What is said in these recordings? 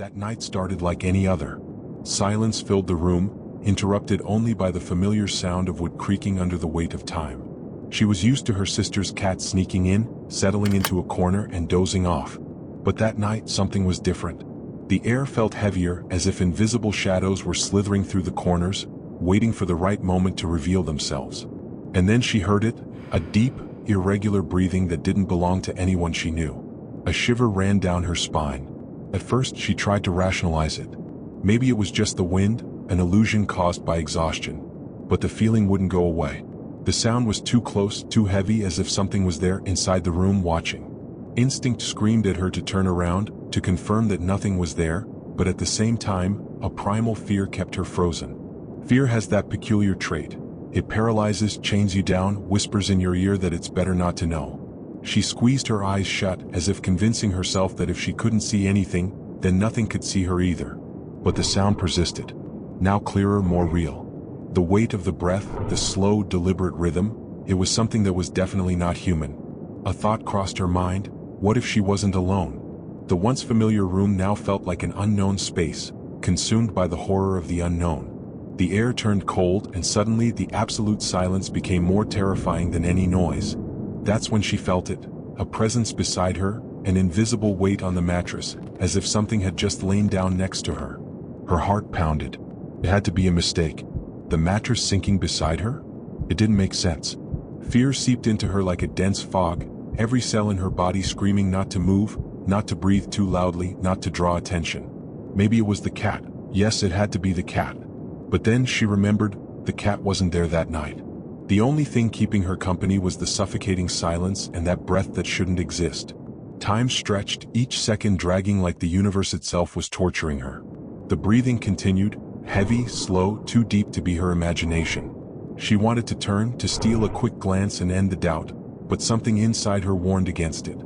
That night started like any other. Silence filled the room, interrupted only by the familiar sound of wood creaking under the weight of time. She was used to her sister's cat sneaking in, settling into a corner and dozing off. But that night something was different. The air felt heavier, as if invisible shadows were slithering through the corners, waiting for the right moment to reveal themselves. And then she heard it, a deep, irregular breathing that didn't belong to anyone she knew. A shiver ran down her spine. At first she tried to rationalize it. Maybe it was just the wind, an illusion caused by exhaustion. But the feeling wouldn't go away. The sound was too close, too heavy, as if something was there inside the room watching. Instinct screamed at her to turn around, to confirm that nothing was there, but at the same time, a primal fear kept her frozen. Fear has that peculiar trait. It paralyzes, chains you down, whispers in your ear that it's better not to know. She squeezed her eyes shut, as if convincing herself that if she couldn't see anything, then nothing could see her either. But the sound persisted. Now clearer, more real. The weight of the breath, the slow, deliberate rhythm, it was something that was definitely not human. A thought crossed her mind: what if she wasn't alone? The once familiar room now felt like an unknown space, consumed by the horror of the unknown. The air turned cold, and suddenly the absolute silence became more terrifying than any noise. That's when she felt it, a presence beside her, an invisible weight on the mattress, as if something had just lain down next to her. Her heart pounded. It had to be a mistake. The mattress sinking beside her? It didn't make sense. Fear seeped into her like a dense fog, every cell in her body screaming not to move, not to breathe too loudly, not to draw attention. Maybe it was the cat. Yes, it had to be the cat. But then she remembered, the cat wasn't there that night. The only thing keeping her company was the suffocating silence and that breath that shouldn't exist. Time stretched, each second dragging like the universe itself was torturing her. The breathing continued, heavy, slow, too deep to be her imagination. She wanted to turn, to steal a quick glance and end the doubt, but something inside her warned against it.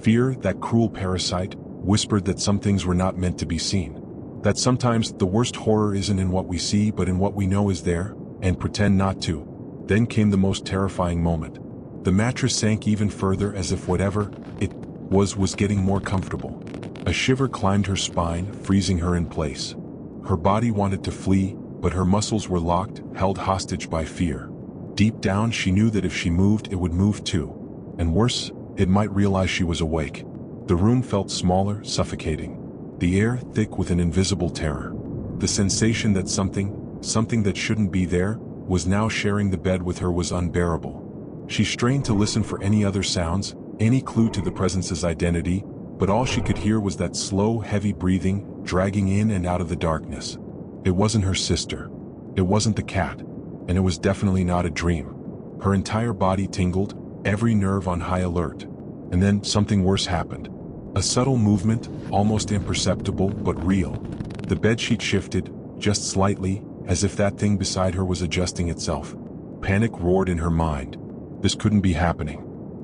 Fear, that cruel parasite, whispered that some things were not meant to be seen. That sometimes the worst horror isn't in what we see but in what we know is there, and pretend not to. Then came the most terrifying moment. The mattress sank even further, as if whatever it was getting more comfortable. A shiver climbed her spine, freezing her in place. Her body wanted to flee, but her muscles were locked, held hostage by fear. Deep down she knew that if she moved, it would move too. And worse, it might realize she was awake. The room felt smaller, suffocating. The air thick with an invisible terror. The sensation that something that shouldn't be there, was now sharing the bed with her was unbearable. She strained to listen for any other sounds, any clue to the presence's identity, but all she could hear was that slow, heavy breathing, dragging in and out of the darkness. It wasn't her sister. It wasn't the cat. And it was definitely not a dream. Her entire body tingled, every nerve on high alert. And then something worse happened. A subtle movement, almost imperceptible but real. The bedsheet shifted, just slightly, as if that thing beside her was adjusting itself. Panic roared in her mind. This couldn't be happening.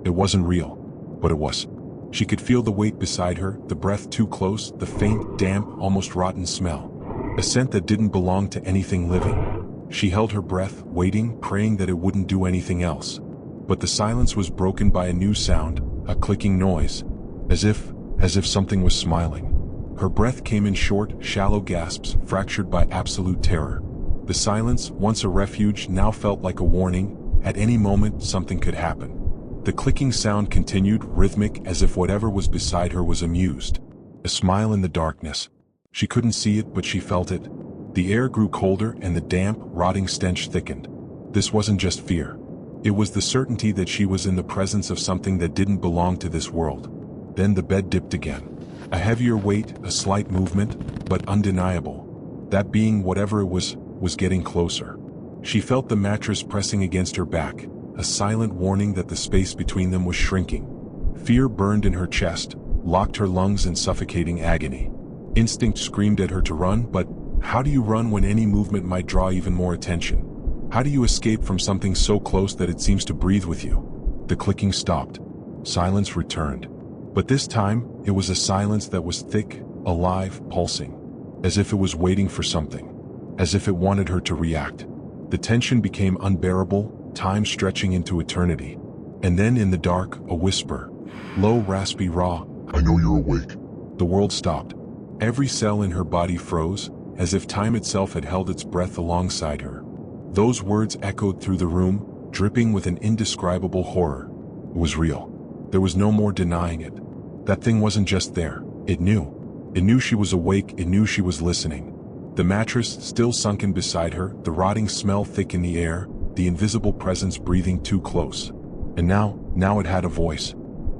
It wasn't real. But it was. She could feel the weight beside her, the breath too close, the faint, damp, almost rotten smell. A scent that didn't belong to anything living. She held her breath, waiting, praying that it wouldn't do anything else. But the silence was broken by a new sound, a clicking noise. As if something was smiling. Her breath came in short, shallow gasps, fractured by absolute terror. The silence, once a refuge, now felt like a warning. At any moment, something could happen. The clicking sound continued, rhythmic, as if whatever was beside her was amused. A smile in the darkness. She couldn't see it, but she felt it. The air grew colder, and the damp, rotting stench thickened. This wasn't just fear. It was the certainty that she was in the presence of something that didn't belong to this world. Then the bed dipped again. A heavier weight, a slight movement, but undeniable. That being, whatever it was getting closer. She felt the mattress pressing against her back, a silent warning that the space between them was shrinking. Fear burned in her chest, locked her lungs in suffocating agony. Instinct screamed at her to run, but how do you run when any movement might draw even more attention? How do you escape from something so close that it seems to breathe with you? The clicking stopped. Silence returned. But this time, it was a silence that was thick, alive, pulsing. As if it was waiting for something. As if it wanted her to react. The tension became unbearable, time stretching into eternity. And then in the dark, a whisper. Low, raspy, raw. I know you're awake. The world stopped. Every cell in her body froze, as if time itself had held its breath alongside her. Those words echoed through the room, dripping with an indescribable horror. It was real. There was no more denying it. That thing wasn't just there. It knew. It knew she was awake, it knew she was listening. The mattress still sunken beside her, the rotting smell thick in the air, the invisible presence breathing too close. And now it had a voice.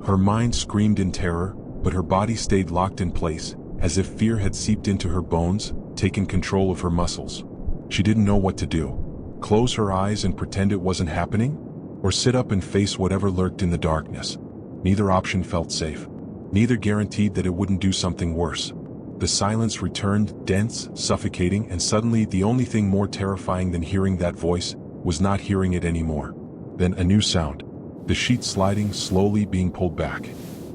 Her mind screamed in terror, but her body stayed locked in place, as if fear had seeped into her bones, taken control of her muscles. She didn't know what to do. Close her eyes and pretend it wasn't happening? Or sit up and face whatever lurked in the darkness? Neither option felt safe. Neither guaranteed that it wouldn't do something worse. The silence returned, dense, suffocating, and suddenly the only thing more terrifying than hearing that voice was not hearing it anymore. Then a new sound. The sheet sliding, slowly being pulled back.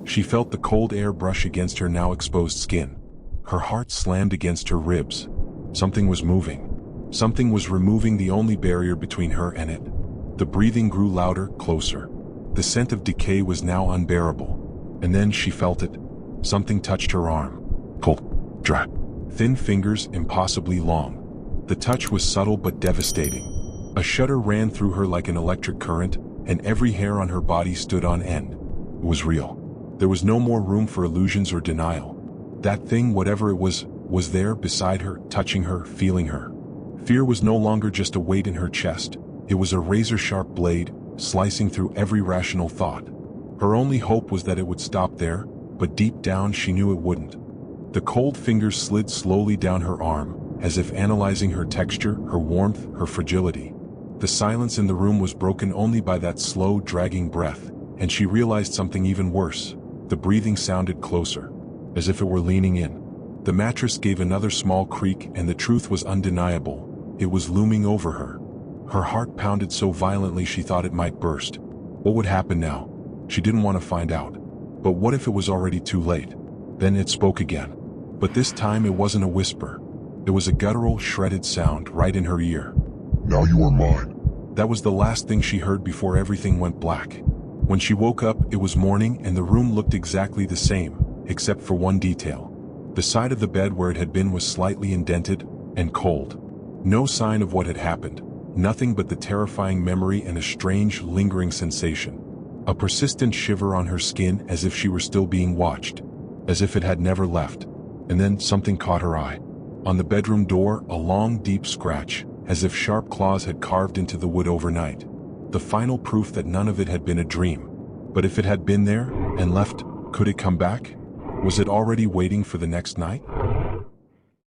She felt the cold air brush against her now exposed skin. Her heart slammed against her ribs. Something was moving. Something was removing the only barrier between her and it. The breathing grew louder, closer. The scent of decay was now unbearable. And then she felt it. Something touched her arm. Pull. Drag. Thin fingers, impossibly long. The touch was subtle but devastating. A shudder ran through her like an electric current, and every hair on her body stood on end. It was real. There was no more room for illusions or denial. That thing, whatever it was there beside her, touching her, feeling her. Fear was no longer just a weight in her chest. It was a razor-sharp blade, slicing through every rational thought. Her only hope was that it would stop there, but deep down she knew it wouldn't. The cold fingers slid slowly down her arm, as if analyzing her texture, her warmth, her fragility. The silence in the room was broken only by that slow, dragging breath, and she realized something even worse. The breathing sounded closer, as if it were leaning in. The mattress gave another small creak, and the truth was undeniable. It was looming over her. Her heart pounded so violently she thought it might burst. What would happen now? She didn't want to find out. But what if it was already too late? Then it spoke again. But this time it wasn't a whisper. It was a guttural, shredded sound right in her ear. Now you are mine. That was the last thing she heard before everything went black. When she woke up, it was morning and the room looked exactly the same, except for one detail. The side of the bed where it had been was slightly indented and cold. No sign of what had happened. Nothing but the terrifying memory and a strange, lingering sensation. A persistent shiver on her skin, as if she were still being watched. As if it had never left. And then something caught her eye. On the bedroom door, a long, deep scratch, as if sharp claws had carved into the wood overnight. The final proof that none of it had been a dream. But if it had been there, and left, could it come back? Was it already waiting for the next night?